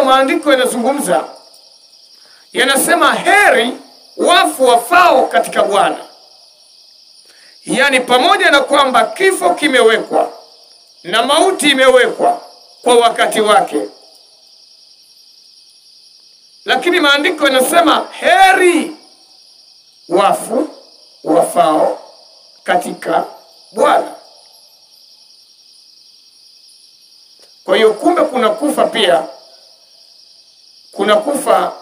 ambayo maandiko yanazungumza, yanasema heri wafu wafao katika Bwana. Yaani pamoja na kwamba kifo kimewekwa na mauti imewekwa kwa wakati wake, lakini maandiko yanasema heri wafu wafao katika Bwana. Kwa hiyo kumbe kuna kufa pia, kuna kufa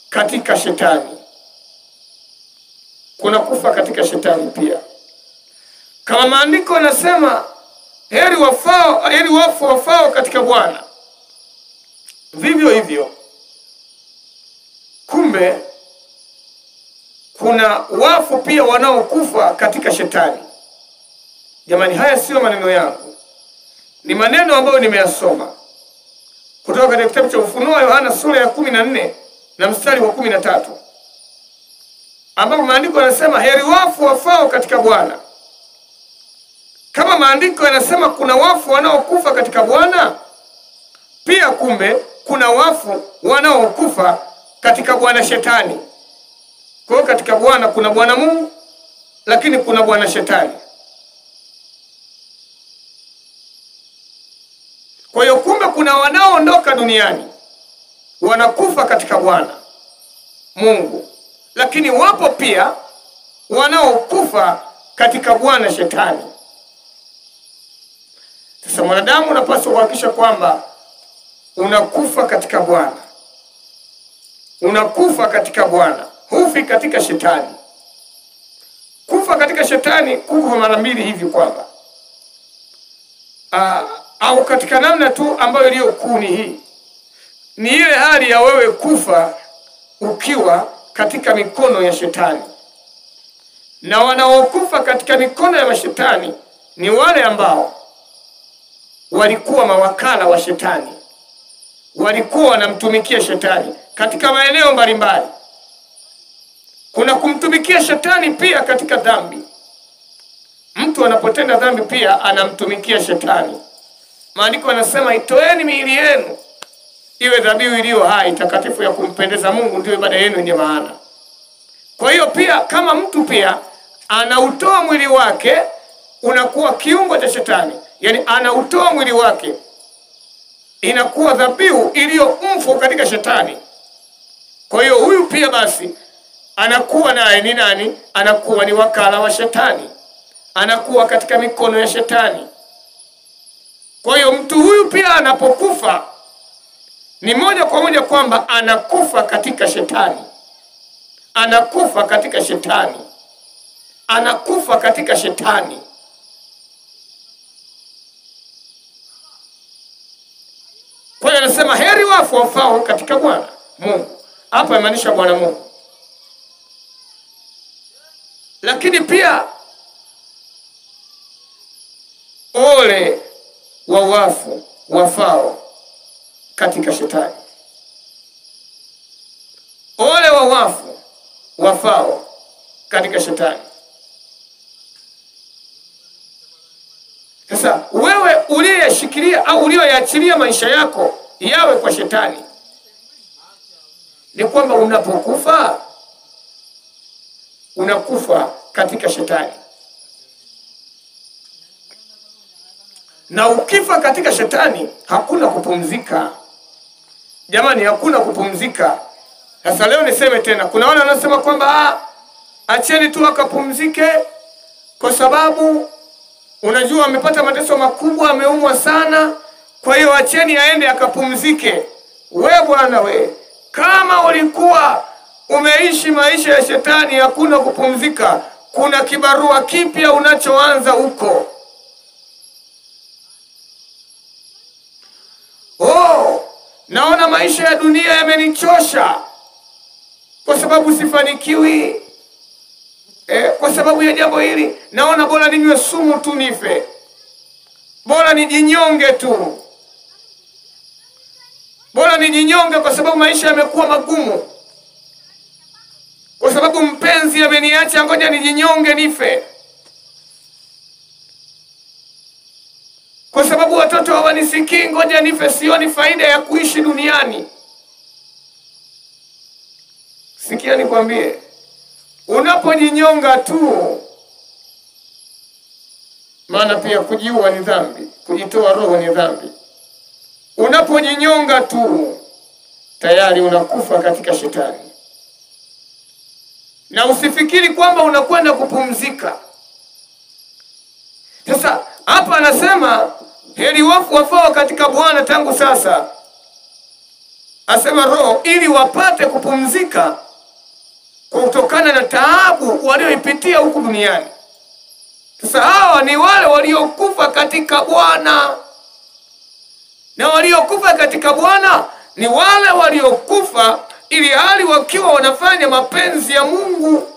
katika shetani. Kuna kufa katika shetani pia. Kama maandiko yanasema heri wafu wafao katika Bwana, vivyo hivyo kumbe kuna wafu pia wanaokufa katika shetani. Jamani, haya sio maneno yangu, ni maneno ambayo nimeyasoma kutoka katika kitabu cha Ufunuo Yohana sura ya 14 na mstari wa 13, ambapo maandiko yanasema heri wafu wafao katika Bwana. Kama maandiko yanasema kuna wafu wanaokufa katika Bwana, pia kumbe kuna wafu wanaokufa katika bwana shetani. Kwa hiyo katika Bwana kuna Bwana Mungu, lakini kuna bwana shetani. Kwa hiyo kumbe kuna wanaoondoka duniani wanakufa katika Bwana Mungu, lakini wapo pia wanaokufa katika bwana shetani. Sasa mwanadamu unapaswa kuhakikisha kwamba unakufa katika Bwana. Unakufa katika Bwana, hufi katika shetani. Kufa katika shetani kuko mara mbili hivi, kwamba au katika namna tu ambayo iliyo kuu ni hii, ni ile hali ya wewe kufa ukiwa katika mikono ya shetani. Na wanaokufa katika mikono ya mashetani ni wale ambao walikuwa mawakala wa shetani, walikuwa wanamtumikia shetani katika maeneo mbalimbali. Kuna kumtumikia shetani pia katika dhambi. Mtu anapotenda dhambi pia anamtumikia shetani. Maandiko yanasema itoeni miili yenu iwe dhabihu iliyo hai, takatifu, ya kumpendeza Mungu, ndio ibada yenu yenye maana. Kwa hiyo pia kama mtu pia anautoa mwili wake, unakuwa kiungo cha shetani. Yaani anautoa mwili wake, inakuwa dhabihu iliyo mfu katika shetani. Kwa hiyo huyu pia basi anakuwa naye ni nani? Anakuwa ni wakala wa shetani, anakuwa katika mikono ya shetani. Kwa hiyo mtu huyu pia anapokufa ni moja kwa moja kwamba anakufa katika shetani, anakufa katika shetani, anakufa katika shetani. Kwa hiyo anasema heri wafu wafao katika Bwana Mungu. Hapa imaanisha Bwana Mungu. Lakini pia ole wa wafu wafao katika shetani. Ole wa wafu wafao katika shetani. Sasa wewe uliyeshikilia au uliyoyaachilia maisha yako yawe kwa shetani, ni kwamba unapokufa unakufa katika shetani. Na ukifa katika shetani hakuna kupumzika. Jamani, hakuna kupumzika. Sasa leo niseme tena, kuna wale wanasema kwamba acheni tu akapumzike kwa sababu unajua amepata mateso makubwa, ameumwa sana, kwa hiyo acheni aende akapumzike. We bwana we, kama ulikuwa umeishi maisha ya shetani, hakuna kupumzika. Kuna kibarua kipya unachoanza huko. Naona maisha ya dunia yamenichosha kwa sababu sifanikiwi. Kwa sababu ya jambo hili naona bora ninywe sumu tu nife, bora nijinyonge tu, bora nijinyonge kwa sababu maisha yamekuwa magumu, kwa sababu mpenzi ameniacha, ngoja nijinyonge nife, kwa sababu watoto watoto hawanisikii, ngoja nife, sioni faida ya kuishi duniani. Sikia nikwambie, unapojinyonga tu, maana pia kujiua ni dhambi, kujitoa roho ni dhambi. Unapojinyonga tu tayari unakufa katika shetani. Na usifikiri kwamba unakwenda kupumzika. Sasa hapa anasema heri wafu wafao katika Bwana tangu sasa, asema roho, ili wapate kupumzika kutokana na taabu walioipitia huku duniani. Sasa hawa ni wale waliokufa katika Bwana. Na waliokufa katika Bwana ni wale waliokufa ili hali wakiwa wanafanya mapenzi ya Mungu.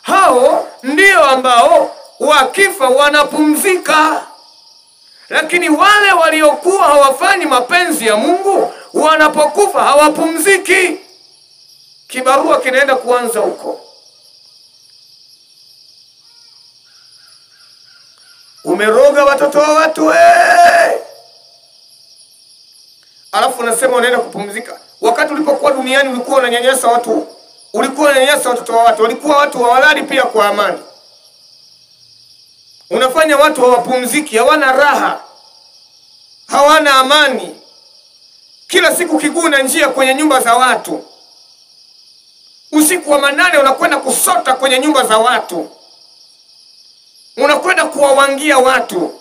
Hao ndio ambao wakifa wanapumzika. Lakini wale waliokuwa hawafanyi mapenzi ya Mungu, wanapokufa hawapumziki. Kibarua kinaenda kuanza huko. Umeroga watoto wa watu alafu unasema unaenda kupumzika. Wakati ulipokuwa duniani ulikuwa unanyanyasa watu, ulikuwa unanyanyasa watoto wa watu, walikuwa watu hawalali pia kwa amani. Unafanya watu hawapumziki, hawana raha, hawana amani. Kila siku kiguna njia kwenye nyumba za watu. Usiku wa manane unakwenda kusota kwenye nyumba za watu, unakwenda kuwawangia watu,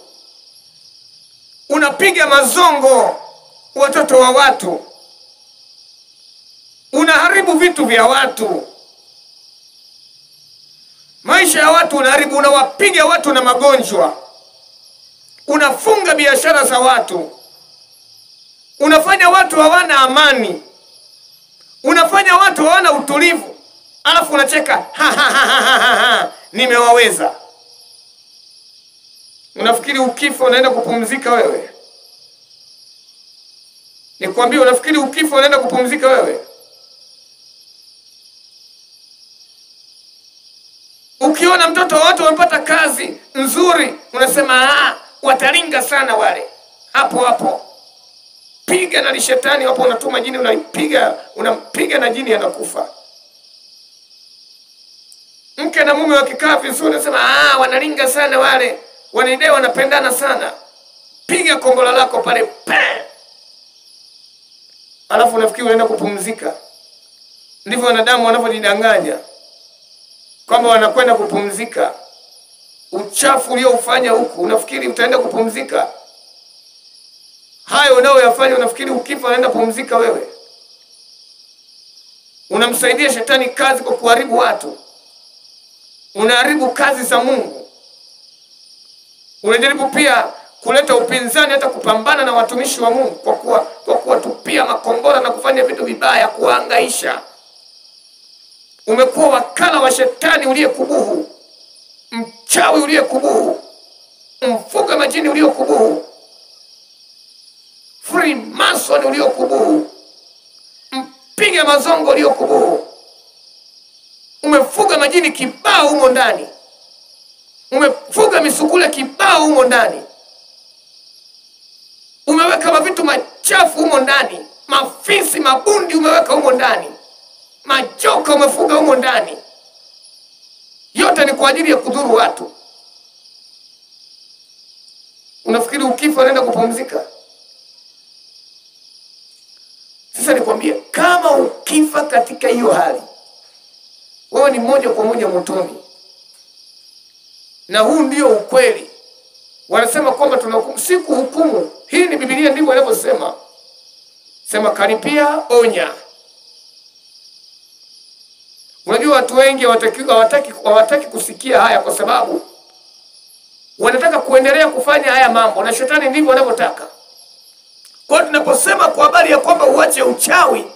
unapiga mazongo watoto wa watu, unaharibu vitu vya watu, maisha ya watu unaharibu, unawapiga watu na magonjwa, unafunga biashara za watu, unafanya watu hawana amani, unafanya watu hawana utulivu, alafu unacheka nimewaweza. Unafikiri ukifa unaenda kupumzika wewe? Nikwambie, unafikiri ukifa unaenda kupumzika wewe? Ukiona mtoto wa watu wamepata kazi nzuri, unasema wataringa sana wale. Hapo hapo piga na shetani hapo, unatuma jini, unampiga na jini anakufa. Mke na mume wakikaa vizuri, unasema wanaringa sana wale, wanaidai wanapendana sana. Piga kombola lako pale alafu unafikiri unaenda kupumzika. Ndivyo wanadamu wanavyojidanganya kwamba wanakwenda kupumzika. Uchafu ulioufanya huku unafikiri utaenda kupumzika. Hayo unayoyafanya unafikiri ukifa unaenda kupumzika wewe? Unamsaidia shetani kazi kwa kuharibu watu. Unaharibu kazi za Mungu. Unajaribu pia kuleta upinzani, hata kupambana na watumishi wa Mungu kwa kuwatupia makombora na kufanya vitu vibaya, kuhangaisha. Umekuwa wakala wa shetani uliyekubuhu, mchawi uliyekubuhu, mfuga majini uliyekubuhu, Freemason uliyekubuhu, mpiga mazongo uliyekubuhu. Umefuga majini kibao humo ndani, umefuga misukule kibao humo ndani, umeweka mavitu machafu humo ndani, mafisi mabundi umeweka humo ndani, majoka umefuga humo ndani. Yote ni kwa ajili ya kudhuru watu. Unafikiri ukifa unaenda kupumzika? Sasa nikwambie, kama ukifa katika hiyo hali, wewe ni moja kwa moja motoni. Na huu ndio ukweli. Wanasema kwamba tunahukumu, si kuhukumu. Hii ni Biblia ndivyo inavyosema. Sema karipia, onya. Unajua watu wengi hawataki kusikia haya, kwa sababu wanataka kuendelea kufanya haya mambo, na shetani ndivyo anavyotaka. Kwa hiyo tunaposema kwa habari ya kwamba uache uchawi,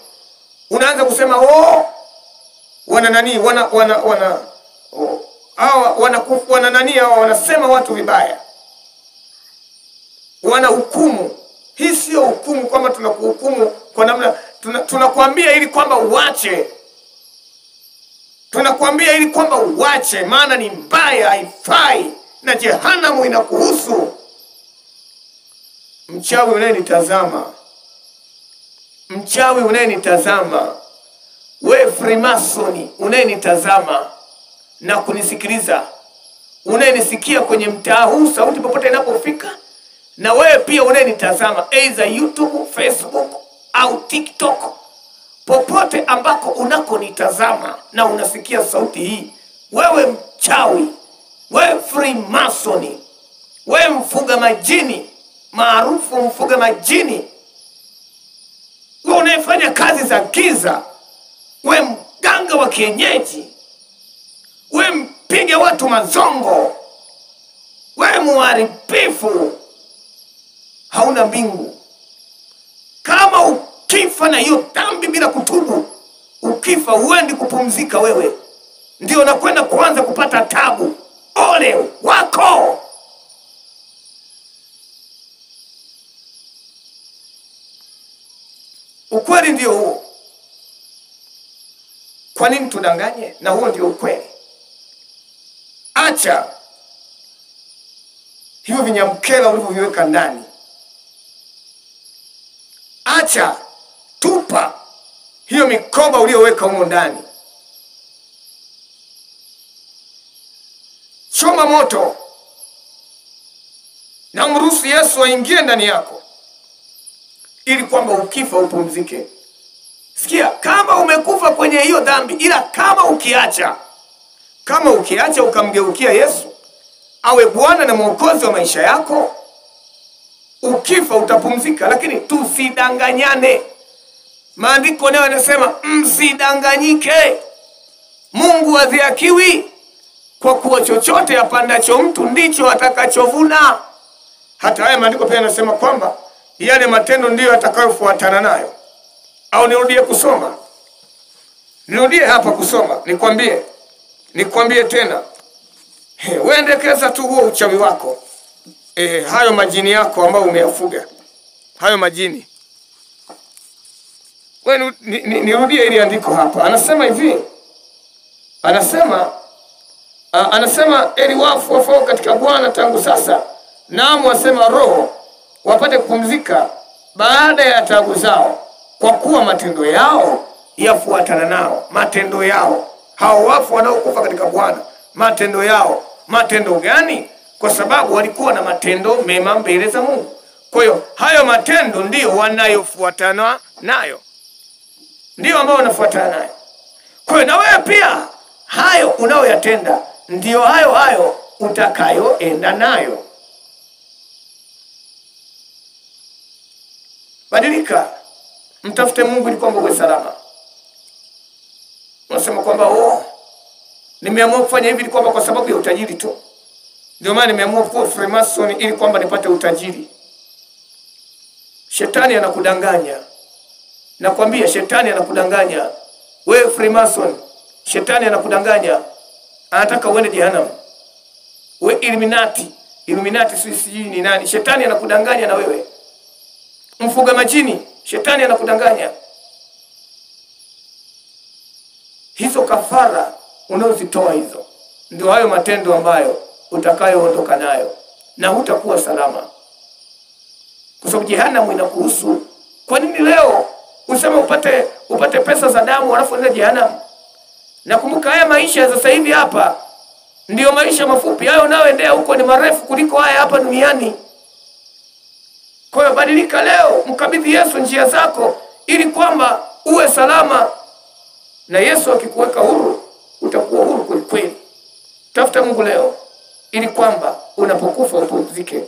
unaanza kusema wanasema watu vibaya, wana hukumu. Hii sio hukumu kwamba tunakuhukumu kwa namna, tunakuambia ili kwamba uache. Tunakuambia ili kwamba uache, maana ni mbaya, haifai, na jehanamu inakuhusu. Mchawi unayenitazama, mchawi unayenitazama, we Freemason unayenitazama na kunisikiliza, unayenisikia kwenye mtaa huu, sauti popote inapofika, na wewe pia unayenitazama either YouTube, Facebook au TikTok, popote ambako unakonitazama na unasikia sauti hii, wewe mchawi, wewe Freemason, wewe mfuga majini, maarufu mfuga majini, wewe unayefanya kazi za giza, wewe mganga wa kienyeji, wewe mpige watu mazongo, wewe muharibifu, hauna mbingu. Kama ukifa na hiyo dhambi bila kutubu, ukifa huendi kupumzika, wewe ndio unakwenda kuanza kupata tabu. Ole wako. Ukweli ndio huo. Kwa nini tudanganye? Na huo ndio ukweli. Acha hivyo vinyamkela ulivyoviweka ndani. Acha, tupa hiyo mikoba uliyoweka humo ndani. Choma moto na mruhusu Yesu aingie ndani yako, ili kwamba ukifa upumzike. Sikia, kama umekufa kwenye hiyo dhambi, ila kama ukiacha ukamgeukia Yesu awe Bwana na Mwokozi wa maisha yako, ukifa utapumzika. Lakini tusidanganyane. Maandiko nayo yanasema msidanganyike. Mungu hadhihakiwi, kwa kuwa chochote apandacho mtu ndicho atakachovuna. Hata haya maandiko pia yanasema kwamba yale matendo ndiyo atakayofuatana nayo. Au nirudie kusoma? Nirudie hapa kusoma, nikwambie tena. Uendekeza tu huo uchawi wako. Hayo majini yako ambao umeyafuga. Hayo majini. Wewe nirudie ili andiko hapa. Anasema hivi. Anasema eli wafu wafao katika Bwana tangu sasa, naam wasema roho, wapate kupumzika baada ya taabu zao, kwa kuwa matendo yao yafuatana nao. Matendo yao, hao wafu wanaokufa katika Bwana, matendo yao. Matendo gani? Kwa sababu walikuwa na matendo mema mbele za Mungu. Kwa hiyo hayo matendo ndio wanayofuatana nayo, ndio ambao wanafuatana nayo. Kwa hiyo na wewe pia hayo unayoyatenda ndio hayo utakayoenda nayo. Badilika, mtafute Mungu ili kwamba uwe salama. Unasema kwamba nimeamua kufanya hivi ili kwamba kwa sababu ya utajiri tu. Ndio maana nimeamua kuwa Freemason ili kwamba nipate utajiri. Shetani anakudanganya. Nakwambia shetani anakudanganya. Wewe Freemason, shetani anakudanganya. Anataka uende jehanamu. Wewe Illuminati sijui ni nani. Shetani anakudanganya na wewe. Mfuga majini, shetani anakudanganya. Hizo kafara unazozitoa hizo ndio hayo matendo ambayo utakayoondoka nayo, na hutakuwa salama. Kwa sababu jehanamu inakuhusu. Kwa nini leo useme upate pesa za damu alafu uende jehanamu? Nakumbuka haya maisha ya sasa hivi hapa ndio maisha mafupi. Hayo unayoendea huko ni marefu kuliko haya hapa duniani. Kwa hiyo badilika leo, mkabidhi Yesu njia zako ili kwamba uwe salama. Na Yesu akikuweka huru, utakuwa huru kweli kweli. Tafuta Mungu leo ili kwamba unapokufa upumzike.